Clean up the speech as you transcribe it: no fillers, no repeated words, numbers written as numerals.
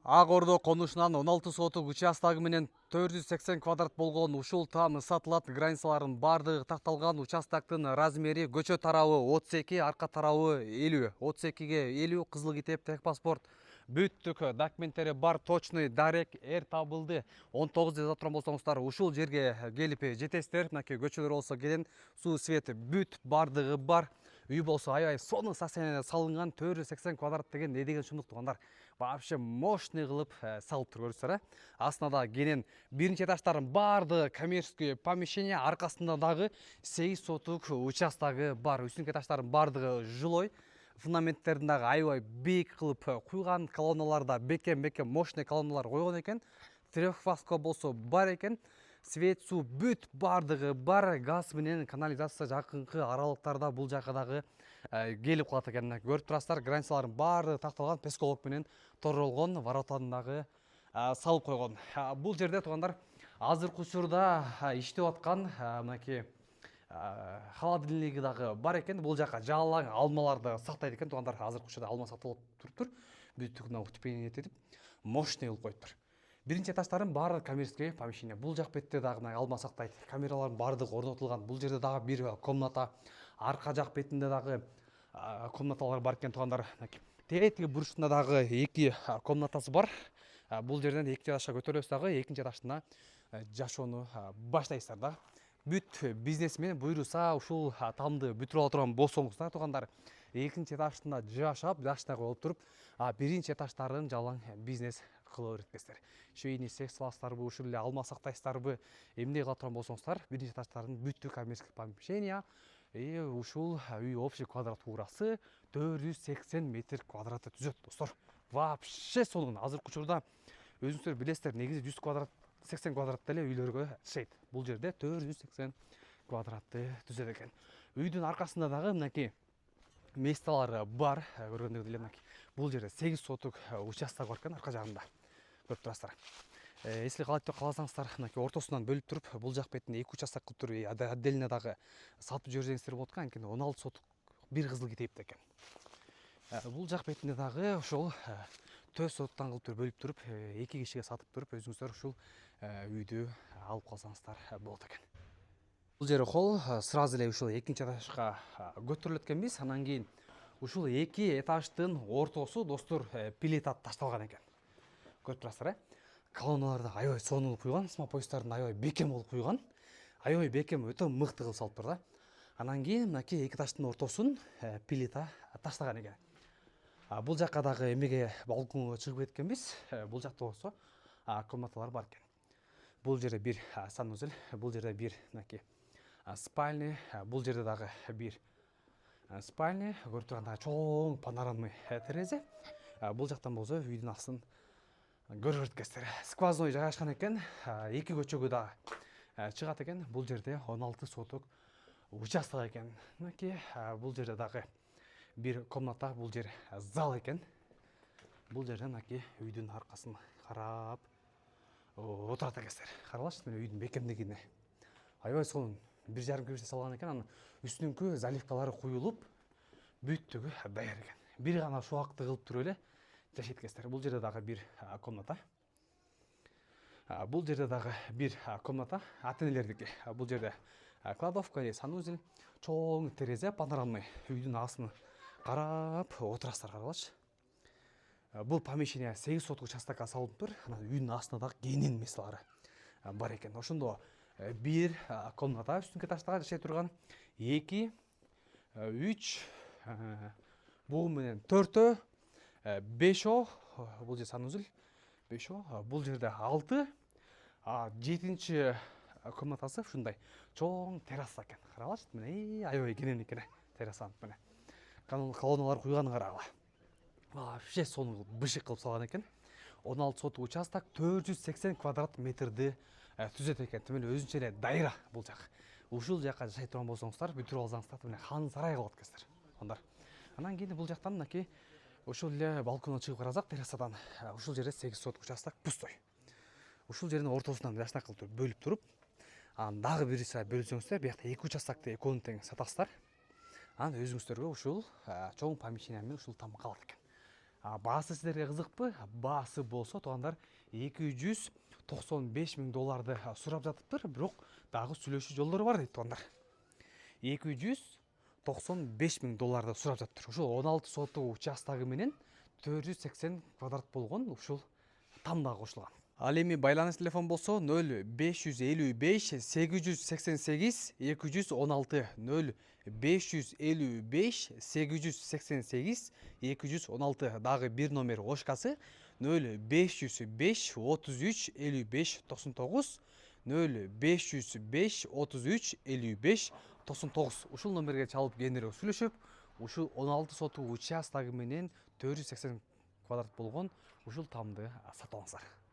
Ак Ордо конушунан 16 сотук участогы менен 480 квадрат болгон ушул тааны сатылат. Границаларын бардыгы такталган участоктун размери көчө тарабы 32, арка тарабы 50. 32ге 50 кызыл китеп, техпаспорт, бүттүк документтери бар, точный дарек табылды. 19 жаза турган болсоңуздар ушул жерге келип жетесиздер. Мынакей көчөлөр болсо келин, суу, свет, бүт бардыгы бар. Үй болсо аябай сонун состояниеде салынган, 480 квадрат деген не деген шындык туугандар. Вообще мощный кылып салып тур, көрүсүздөр. Астында кенен биринчи этаждардын бардыгы коммерческий помещение, аркасында дагы 8 сотук участогы бар. Үстүнкү этаждардын бардыгы жилой. Фундаменттерин дагы аябай бийик кылып куйган, колонналарда бекем мощный колонналар койгон экен. Трехфазка болсо бар экен. Свет, суу, бүт бардыгы бар. Газ менен канализация жакынкы аралыктарда бул жака дагы келип калат экен. Көрүп турасыздар, границаларын баары такталган, песколок менен торолгон, воротаны дагы салып койгон. Бул жерде туугандар азыркы учурда иштеп аткан мынакей холодильниги дагы бар экен. Бул жака жалаң алмаларды сактайт экен туугандар. Азыркы учурда алма сатылып туруптур. Бүттүк утепление этип, мощный кылып коюптур. Биринчи этаждардын баары коммерческий помещение. Бул жак бетте дагы алма сактайт. Камералардын баардыгы орнотулган. Бул жерде дагы бир комната, арка жак бетинде дагы комнаталар бар экен туугандар. Тетиги бурчунда дагы 2 комнатасы бар. Бул жерден 2 этажга көтөрөбүз дагы, экинчи этажына жашоону баштайсыздар да. Бүт бизнесмен буйруса ушул тамды бүтүрүп ала турган болсоңуздар туугандар, экинчи этажында жашап, дачный болуп туруп, биринчи этаждарын жалаң бизнес кыла бересиздер. Швейный цех саласыздарбы, ушул эле алма сактайсыздарбы, эмне кыла турган болсоңуздар, биринчи этаждардын бүттү коммерческий помещение, ушул үй общий квадратурасы 480 метр квадраты түзөт, достор. Вообще сонун. Азыркы учурда өзүңүздөр билесиздер, негизи 100 квадрат, 80 квадрат деле үйлөргө түшөйт. Бул жерде 480 квадратты түзөт экен. Үйдүн аркасында дагы мынакей месталары бар. Көргөндөй эле мынакей. Бул жерде 8 сотук участок бар экен арка жагында. Көрүп турасыздар. Если кааласаңыздар, мынакей ортосунан бөлүп туруп, бул жак бетинде 2 участок кылып туруп, отдельно дагы сатып жиберсеңиздер болот экен. Анткени 16 сотук бир кызыл китеп экен. Бул жак бетинде дагы ошол 4 соттан кылып туруп бөлүп туруп, 2 кишиге сатып туруп, өзүңүздөр ушул үйдү алып калсаңыздар болот экен. Бул жер холл сразу эле ушул экинчи этажга көтөрүлөт экенбиз. Анан кийин ушул 2 этаждын ортосу, достор, плита ташталган экен. Көрүп турасыздар, колонналарды аябай сонун куйган, смопоисттардын аябай бекем болуп куйган. Аябай бекем, өтө мыкты кылып салып тур да. Анан кийин мынакей 2 этаждын ортосун плита таштаган экен. Бул жакка дагы эмеге балконго чыгып кеткенбиз. Бул жакта болсо комнаталар бар экен. Бул жерде бир санузел, бул жерде бир мынакей спальня, бул жерде дагы бир спальня, көрүп тургандай чоң панорамный терезе. Бул жактан болсо үйдүн астын көрүп өткөздөр. Сквозной жайгашкан экен. 2 көчөгө да чыгат экен. Бул жерде 16 сотук участок экен. Мынакей бул жерде дагы бир комната, бул жер зал экен. Бул жерден мынакей үйдүн аркасын карап отурат экенсиздер. Каралачы, мен үйдүн бекемдигине. Аябай сонун. 1,5 кирпичтен салган экен. Анын үстүнкү заливкалары куюлуп, бүттүгү даяр экен. Бир гана шубакты кылып туруп эле жашайт экенсиздер. Бул жерде дагы бир комната. Бул жерде дагы бир комната, ата-энелердики. Бул жерде кладовка же санузел, чоң терезе, панорамный. Үйдүн астын карап отурасыздар, каралачы. Бул помещение 8 сотук участокко салынып тур. Анан үйдүн астында дагы кенен месталары бар экен. Ошондо бир комната үстүнкү этажда жашай турган, 2, 3, бул менен 4, 5, бул жер санузел, 5, бул жерде 6, 7 комнатасы ушундай чоң терраса экен. Каралачы, мына аябай кенен экен террасанын менен. Колонналар куйганын карагыла. Вообще сонун бышык кылып салган экен. 16 сотук участок 480 квадрат метрди түзөт экен. Тимеле өзүнчө эле дайра бул жак. Ушул жакка жашай турган болсоңуздар, бүтүрүп алсаңыздар, тимеле хан сарай кылат экенсиздер. Анан кийин бул жактан мынакей ошол эле балконго чыгып карасак, террасадан ушул жерде 8 сотук участок пустой. Ушул жердин ортосунан жашна кылып туруп бөлүп туруп, анан дагы бир бөлсөңүздөр, биякта 2 участокты экөөнү тең сатасыздар. Анан өзүңүздөргө ушул чоң помещение менен ушул там калат экен. Баасы сіздерге қызықпы? Баасы болса, туғандар $295.000 сұрап жатыптыр, бирок дагы сүйлөшүү жолдору бар дейт туғандар. $295.000 сұрап жатыптыр. Ушул 16 соту участогу менен 480 квадрат болгон ушул тамда кошулган. Ал эми байланыш телефон болсо 0555 888 216 0555 888 216 дагы бир номер ошкасы 0505 33 55 99 0505 33 55 99 ушул номерге чалып кененирээк сүйлөшүп, ушул 16 соту участогу менен 480 квадрат болгон ушул тамды сатып алыңыздар.